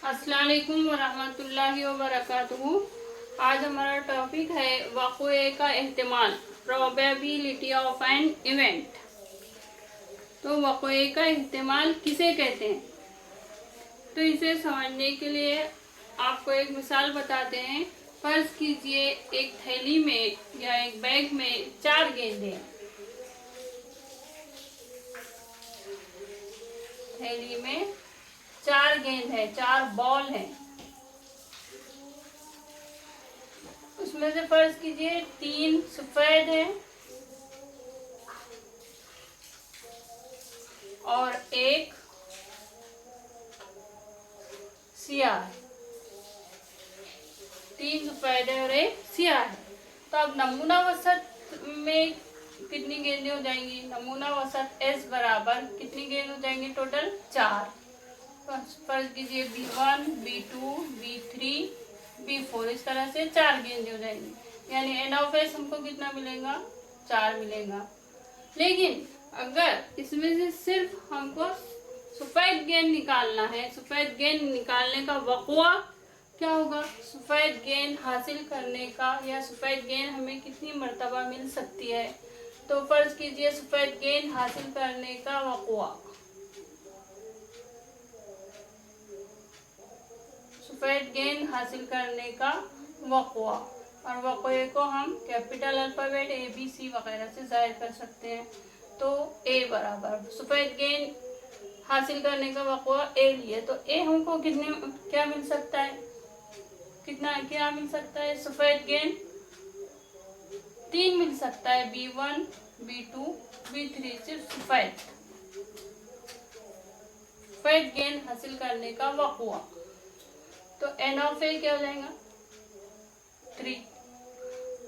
अस्सलाम वालेकुम वरहमतुल्लाहि वबरकातुहू। आज हमारा टॉपिक है वाक़ये का एहतिमाल, प्रोबेबिलिटी ऑफ एन इवेंट। तो वाक़ये का एहतिमाल किसे कहते हैं? तो इसे समझने के लिए आपको एक मिसाल बताते हैं। फर्ज कीजिए एक थैली में या एक बैग में 4 गेंद हैं। थैली में 4 गेंद है, 4 बॉल हैं। उसमें से फर्ज कीजिए 3 सफेद हैं और एक सियाह है। 3 सफेद है और एक सियाह है। तो अब नमूना वसत में कितनी गेंदें हो जाएंगी? नमूना वसत S बराबर कितनी गेंद हो जाएंगी? टोटल 4। फर्ज कीजिए B1, B2, B3, B4, इस तरह से 4 गेंदें हो जाएंगी। यानी N ऑफ S हमको कितना मिलेगा? 4 मिलेगा। लेकिन अगर इसमें से सिर्फ हमको सफेद गेंद निकालना है, सफेद गेंद निकालने का वक़्वा क्या होगा? सफेद गेंद हासिल करने का या सफेद गेंद हमें कितनी मर्तबा मिल सकती है? तो फर्ज कीजिए सफेद गेंद हासिल करने का वक़्वा, सफेद गेंद हासिल करने का वक़्वा, और वक़्वे को हम कैपिटल अल्फ़ाबेट ABC वगैरह से ज़ाहिर कर सकते हैं। तो A बराबर सफेद गेंद हासिल करने का वक़्वा A लिए, तो A हमको कितने क्या मिल सकता है? क्या मिल सकता है? सफेद गेंद 3 मिल सकता है। B1, B2, B3, सिर्फ सफेद गेंद हासिल करने का वक़्वा। तो N ऑफ A क्या हो जाएगा? 3।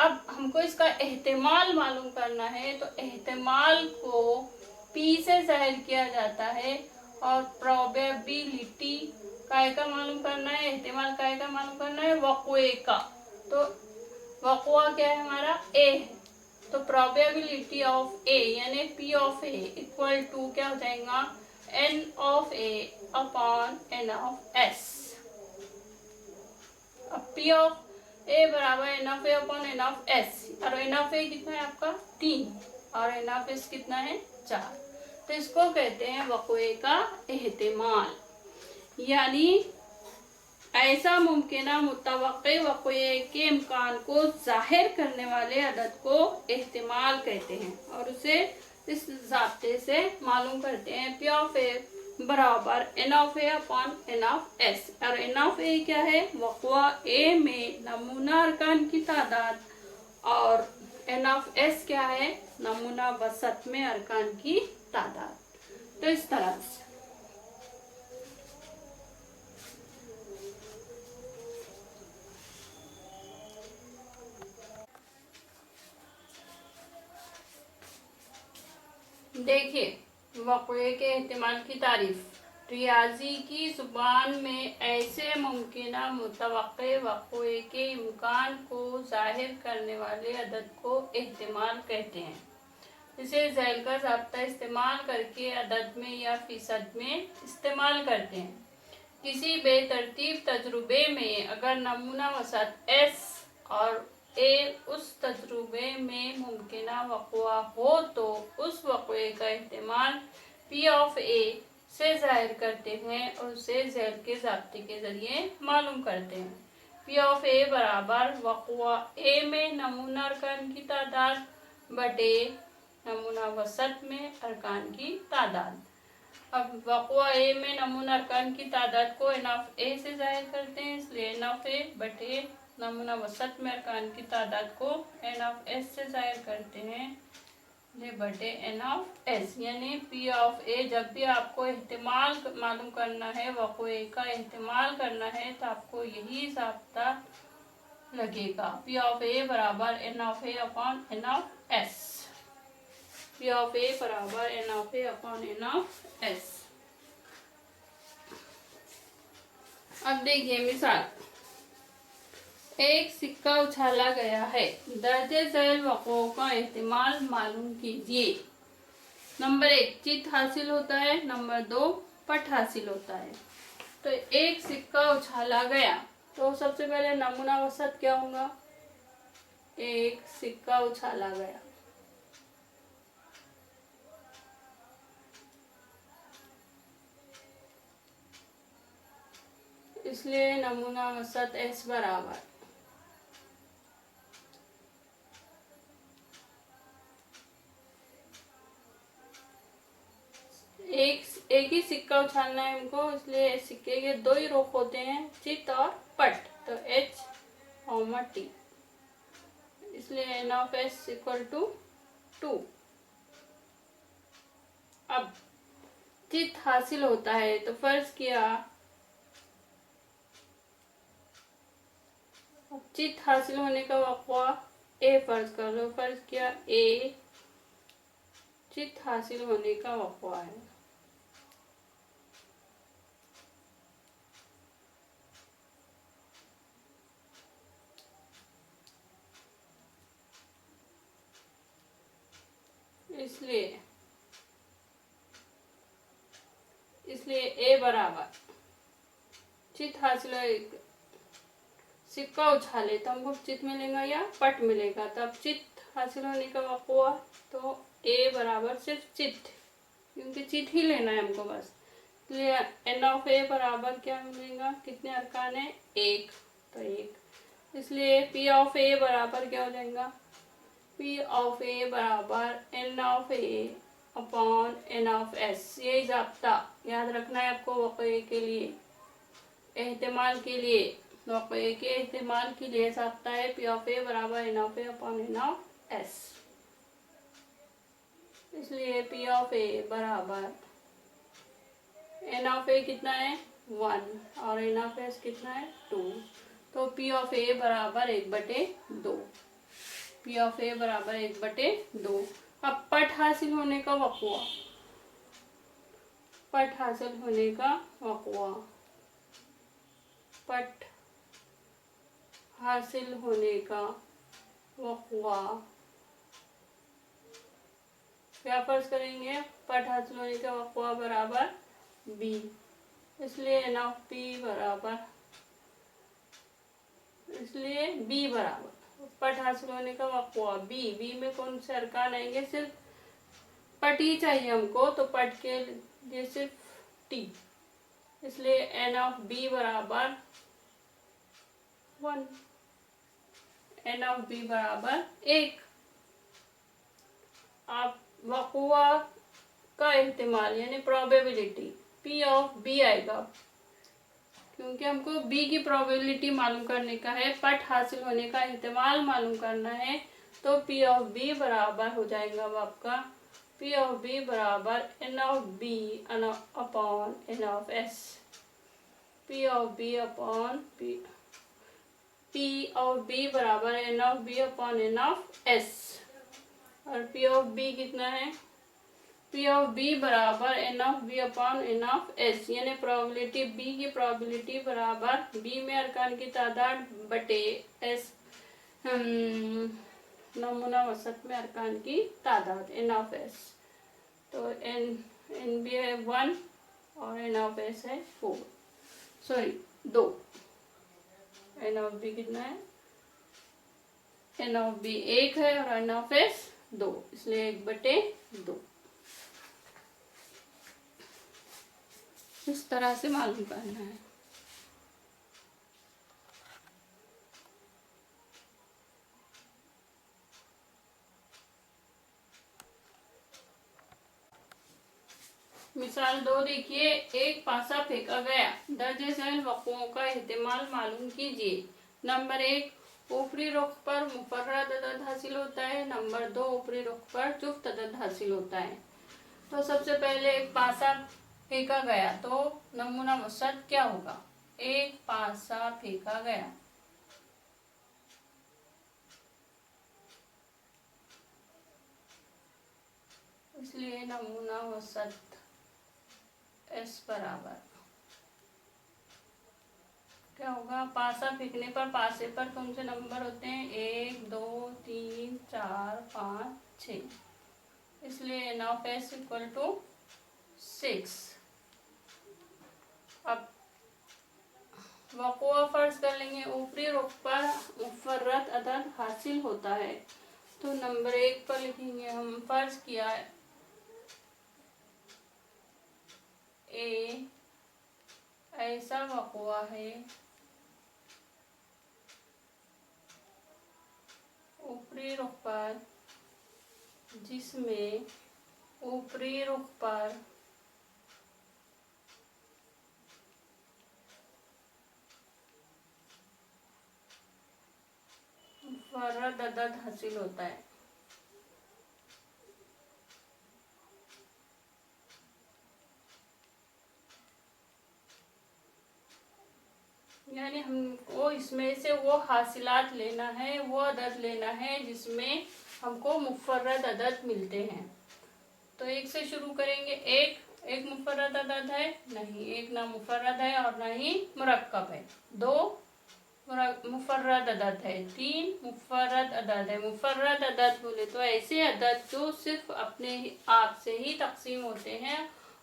अब हमको इसका एहतिमाल मालूम करना है, तो एहतिमाल को P से ज़ाहिर किया जाता है और प्रोबेबिलिटी काय का मालूम करना है, एहतिमाल काय का मालूम करना है? वक़्वे का। तो वक़्वा क्या है हमारा? A है। तो प्रोबेबिलिटी ऑफ A यानी P of A equal to क्या हो जाएगा? N of A upon N of S। अब P ऑफ A बराबर N of A upon N of S, और N ऑफ A कितना है आपका? 3, और N ऑफ S कितना है? 4। तो इसको कहते हैं वक़्वे का एहतिमाल, यानी ऐसा मुमकिना मुतवक्के वक़्वे के इम्कान को जाहिर करने वाले अदद को एहतिमाल कहते हैं, और उसे इस ज़ाब्ते से मालूम करते हैं। P ऑफ A बराबर N of A upon N of S, और N ऑफ A क्या है? वक़्वा A में नमूना अरकान की तादाद, और N ऑफ S क्या है? नमूना वसत में अरकान की तादाद। तो इस तरह से देखिए वक़्वे के एहतिमाल की तारीफ। रियाजी की ज़ुबान में ऐसे मुमकिना मुतवक्के वक़्वे के इम्कान को ज़ाहिर करने वाले अदद को एहतिमाल कहते हैं। इसे ज़ैल का ज़ाब्ता इस्तेमाल करके अदद में या फ़ीसद में इस्तेमाल करते हैं। किसी बेतरतीब तजुर्बे में अगर नमूना वसत S और A उस तजुर्बे में मुमकिना वक़्वा हो, तो उस वक़्वे का एहतिमाल P ऑफ A से ज़ाहिर करते हैं और उसे ज़ैल के ज़ाब्ते के ज़रिए मालूम करते हैं। P ऑफ A बराबर वक़्वा A में नमूना अरकान की तादाद बटे नमूना वसत में अरकान की तादाद। अब वक़्वा A में नमूना अरकान की तादाद को N ऑफ A से ज़ाहिर करते हैं, इसलिए N ऑफ A बटे नमूना वसत में अरकान की तादाद को N ऑफ S से ज़ाहिर करते हैं, ये बटे N ऑफ S। यानी P ऑफ A, जब भी आपको एहतिमाल मालूम करना है, वक़्वे का एहतिमाल करना है, तो आपको यही ज़ाब्ता लगेगा। P ऑफ A बराबर N of A upon N of S। P of A बराबर N of A upon N of S। अब देखिए मिसाल, एक सिक्का उछाला गया है, दर्जे ज़ैल वक़्वों का एहतिमाल मालूम कीजिए। नंबर 1 चित हासिल होता है, नंबर 2 पट हासिल होता है। तो एक सिक्का उछाला गया, तो सबसे पहले नमूना औसत क्या होगा? एक सिक्का उछाला गया, इसलिए नमूना औसत S बराबर एक ही सिक्का उछालना है हमको, इसलिए सिक्के के दो ही रुख होते हैं, चित और पट, तो H T, इसलिए n of S equal to 2। अब चित हासिल होता है, तो फर्ज किया, चित हासिल होने का वक़्वा A फर्ज कर लो, फर्ज किया A चित हासिल होने का वक़्वा है, इसलिए A बराबर चित हासिल हो, सिक्का उछाले तो हमको चित मिलेगा या पट मिलेगा, तब चित हासिल होने का वक़्वा, तो A बराबर सिर्फ चित, क्योंकि चित ही लेना है हमको बस, इसलिए n ऑफ A बराबर क्या मिलेगा? कितने अरकान है? एक, तो एक, इसलिए P ऑफ A बराबर क्या हो जाएगा? P ऑफ A बराबर n of A upon n of S। यही ज़ाब्ता याद रखना है आपको वक़े के लिए, एहतिमाल के लिए, वक़े के एहतिमाल के लिए ज़ाब्ता है P ऑफ A बराबर n of A upon n of S। इसलिए P ऑफ A बराबर n ऑफ A कितना है? 1 और n ऑफ S कितना है? 2, तो P ऑफ A बराबर 1/2। P ऑफ A बराबर 1/2। अब पट हासिल होने का वक़्वा, पट हासिल होने का वक़्वा, पट हासिल होने का वक़्वा क्या फर्ज करेंगे? पट हासिल होने का वक़्वा बराबर B, इसलिए n ऑफ P बराबर, इसलिए B बराबर पट हासिल होने का वक़्वा B में कौन से अरकान आएंगे? सिर्फ पट ही चाहिए हमको, तो पट के लिए सिर्फ T, इसलिए n ऑफ B बराबर 1, n ऑफ B बराबर 1। आप वक़्वा का एहतिमाल यानी प्रोबेबिलिटी P ऑफ B आएगा, क्योंकि हमको B की प्रोबेबिलिटी मालूम करने का है, पट हासिल होने का एहतिमाल मालूम करना है, तो P ऑफ B बराबर हो जाएगा अब आपका P ऑफ B बराबर n of B upon n of S। P of B upon P of B बराबर n of B upon n of S, और P ऑफ B कितना है? P ऑफ B बराबर n of B upon n of S, यानी probability B की probability बराबर B में अरकान की तादाद बटे S नमूना वसत में अरकान की तादाद n ऑफ S, तो n B है 1 और n ऑफ S है 2। n ऑफ B कितना है? n ऑफ B 1 है और n ऑफ S 2, इसलिए 1/2। इस तरह से मालूम करना है। मिसाल 2 देखिए, एक पासा फेंका गया, दर्जे झैल वक़्वों का एहतिमाल मालूम कीजिए। नंबर 1, ऊपरी रुख पर मुफर्रद अदद हासिल होता है। नंबर 2, ऊपरी रुख पर जुफ्त अदद हासिल होता है। तो सबसे पहले एक पासा फेंका गया, तो नमूना वसत क्या होगा? एक पासा फेंका गया, इसलिए नमूना वसत S बराबर क्या होगा? पासा फेंकने पर पासे पर कौन से नंबर होते हैं? 1 2 3 4 5 6, इसलिए n of S equal to 6। अब वक़ुआ फर्ज कर लेंगे, ऊपरी रुख पर मुफर्रद अदद हासिल होता है। तो नंबर 1 पर लिखेंगे हम, फर्ज किया ए ऐसा वक़ुआ है ऊपरी रुख पर जिसमें ऊपरी रुख पर मुफर्रद अदद हासिल होता है। यानी हमको इसमें से वो हासिलात लेना है, वो अदद लेना है जिसमें हमको मुफर्रद अदद मिलते हैं। तो एक से शुरू करेंगे। एक मुफर्रद अदद है? नहीं, एक ना मुफर्रद है और ना ही मुरक्कब है। 2 मुफर्रद अदद है। 3 मुफर्रद अदद है। मुफर्रद अदद बोले तो ऐसे अदद जो सिर्फ अपने आप से ही तकसीम होते हैं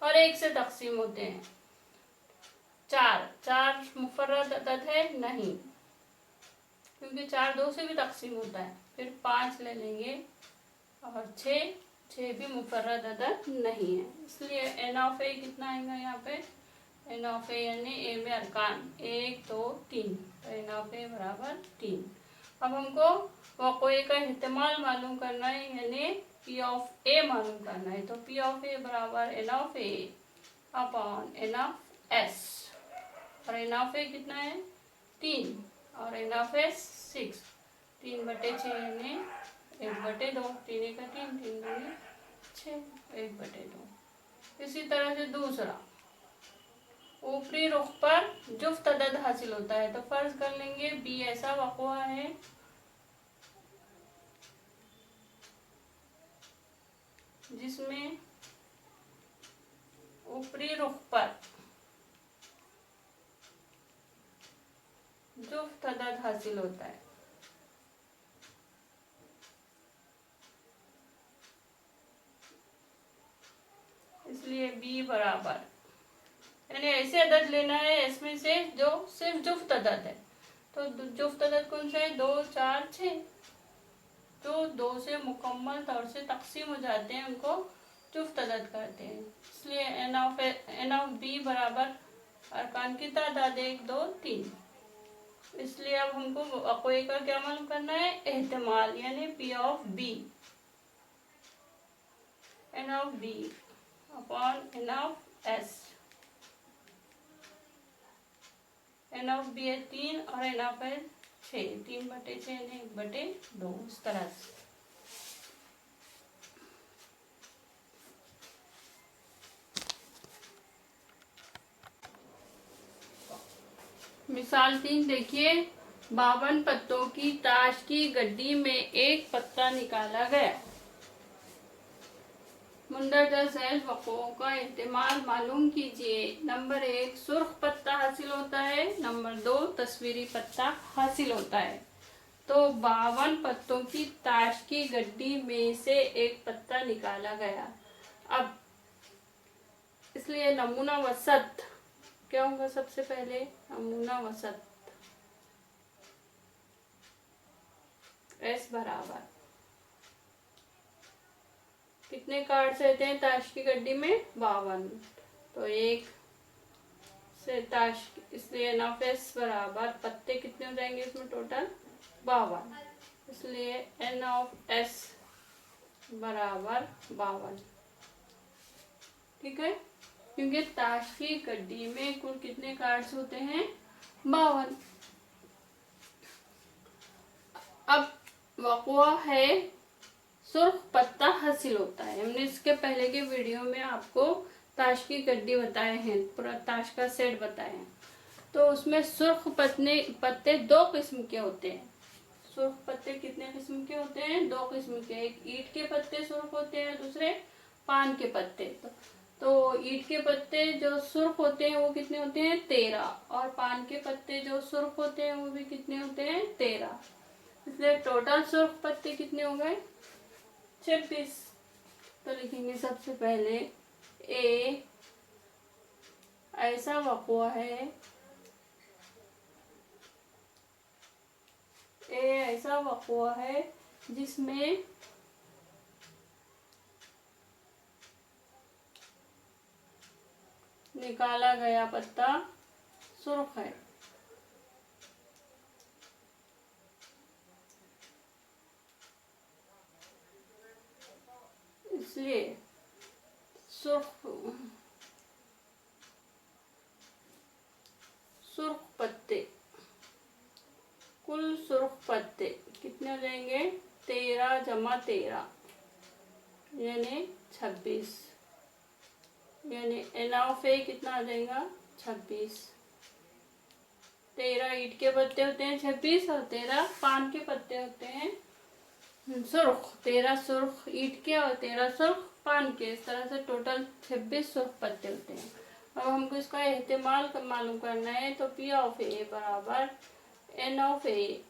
और 1 से तकसीम होते हैं। 4 मुफर्रद अदद है? नहीं, क्योंकि 4 2 से भी तकसीम होता है। फिर 5 ले लेंगे और 6 भी मुफर्रद अदद नहीं है। इसलिए एन ऑफ ए कितना आएगा यहाँ पे? एन ऑफ ए यानी ए में अरकान 1 2 3, तो एन ऑफ ए बराबर 3। अब हमको वक़ुए का एहतिमाल मालूम करना है, यानी पी ऑफ ए मालूम करना है। तो पी ऑफ ए बराबर N of A upon N of S, और एन ऑफ ए कितना है? 3, और एन ऑफ एस 6। 3/6 यानी 1/2, 3 1 3, 3 2 6, 1/2। इसी तरह से दूसरा, ऊपरी रुख पर जुफ्त अदद हासिल होता है। तो फर्ज कर लेंगे बी ऐसा वक़ुआ है जिसमें ऊपरी रुख पर जुफ्त अदद हासिल होता है। इसलिए बी बराबर, यानी ऐसे अदद लेना है इसमें से जो सिर्फ जुफ्त अदद है। तो जुफ्त अदद कौन से है? 2 4 6, जो 2 से मुकम्मल तौर से तकसीम हो जाते हैं उनको जुफ्त अदद करते हैं। इसलिए एन ऑफ बी बराबर अरकान की तादाद 1 2 3। इसलिए अब हमको वक़ुए का क्या मालूम करना है? एहतिमाल, यानी P of B, N of B upon N of S. N of B है 3 और एन ऑफ है 6, 3/6 यानी 1/2, इस तरह से। मिसाल 3 देखिए, 52 पत्तों की ताश की गड्डी में एक पत्ता निकाला गया। मुंदरजा झैल वक़ुओं का एहतिमाल मालूम कीजिए। नंबर 1 सुर्ख पत्ता हासिल होता है, नंबर 2 तस्वीरी पत्ता हासिल होता है। तो 52 पत्तों की ताश की गड्डी में से एक पत्ता निकाला गया। अब इसलिए नमूना वसत क्या होगा? सबसे पहले नमूना वसत एस बराबर कितने कार्ड्स रहते हैं ताश की गड्डी में? 52। तो 1 से ताश, इसलिए एन ऑफ एस बराबर पत्ते कितने हो जाएंगे इसमें? टोटल 52। इसलिए एन ऑफ एस बराबर 52। ठीक है, क्योंकि ताश की गड्डी में कुल कितने कार्ड्स होते हैं? 52। अब वक़ुआ है सुर्ख पत्ता हासिल होता है। हमने इसके पहले के वीडियो में आपको ताश की गड्डी बताए हैं, पूरा ताश का सेट बताए हैं। तो उसमें सुर्ख पत्ते 2 किस्म के होते हैं। सुर्ख पत्ते कितने किस्म के होते हैं? 2 किस्म के। एक ईंट के पत्ते सुर्ख होते हैं, दूसरे पान के पत्ते। तो ईंट के पत्ते जो सुर्ख होते हैं वो कितने होते हैं? 13, और पान के पत्ते जो सुर्ख होते हैं वो भी कितने होते हैं? 13। इसलिए टोटल सुर्ख पत्ते कितने हो गए? 26। तो लिखेंगे सबसे पहले ए ऐसा वक़ुआ है ये ऐसा वक़्वा है जिसमें निकाला गया पत्ता सुर्ख है। इसलिए सुर्ख पत्ते, कुल सुर्ख पत्ते कितने हो जाएंगे? 13 जमा 13 यानी 26, यानी एनाफ ए कितना आ जाएगा? 26। 13 ईंट के पत्ते होते हैं 26 और 13 पान के पत्ते होते हैं सुर्ख। 13 सुर्ख ईंट के और 13 सुर्ख पान के, इस तरह से टोटल 26 सुर्ख पत्ते होते हैं। अब हमको इसका एहतिमाल मालूम करना है, तो पी ऑफ ए बराबर N of A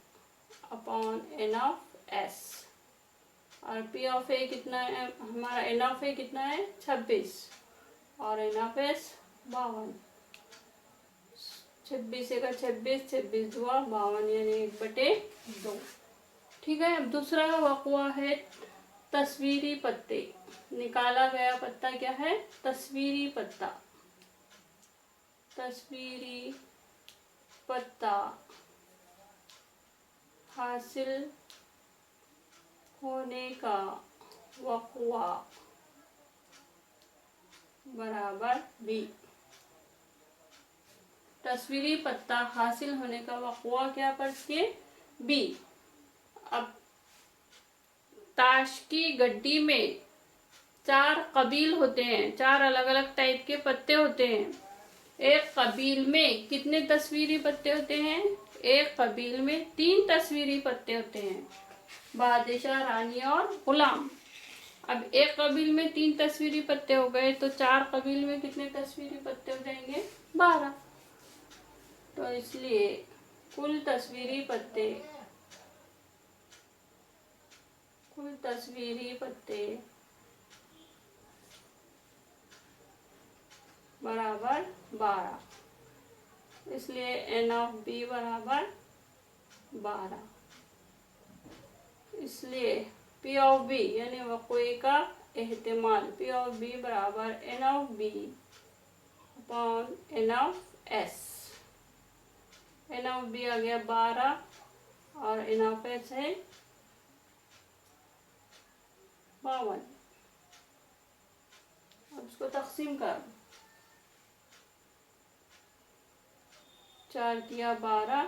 upon N of S. और पी ऑफ ए कितना है हमारा? एन ऑफ ए कितना है? 26 और एन ऑफ एस 52। 26 का 26, 26 दुआ 52 यानी 1/2। ठीक है। अब दूसरा वक़्वा है तस्वीरी पत्ते। निकाला गया पत्ता क्या है? तस्वीरी पत्ता। तस्वीरी पत्ता हासिल होने का वक़्वा बराबर बी। तस्वीरी पत्ता हासिल होने का वक़्वा क्या पढ़िए? बी। अब ताश की गड्डी में 4 कबील होते हैं, 4 अलग अलग टाइप के पत्ते होते हैं। एक कबील में कितने तस्वीरी पत्ते होते हैं? एक कबील में 3 तस्वीरी पत्ते होते हैं, बादशाह, रानी और गुलाम। अब एक कबील में 3 तस्वीरी पत्ते हो गए, तो 4 कबील में कितने तस्वीरी पत्ते हो जाएंगे? 12। तो इसलिए कुल तस्वीरी पत्ते बराबर 12। इसलिए एन ऑफ बी बराबर 12। इसलिए पी ऑफ बी यानी वक़्वे का एहतिमाल, पी ऑफ बी बराबर N of B upon N of S. N of B आ गया 12 और एन ऑफ एस है 52। अब इसको तकसीम कर, 4 दिया 12,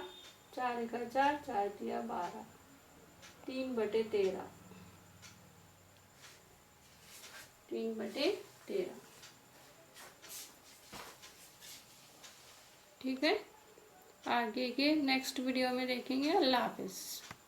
4 का 4, 4 दिया 12, 3/13, 3/13। ठीक है। आगे के नेक्स्ट वीडियो में देखेंगे। अल्लाह हाफिज़।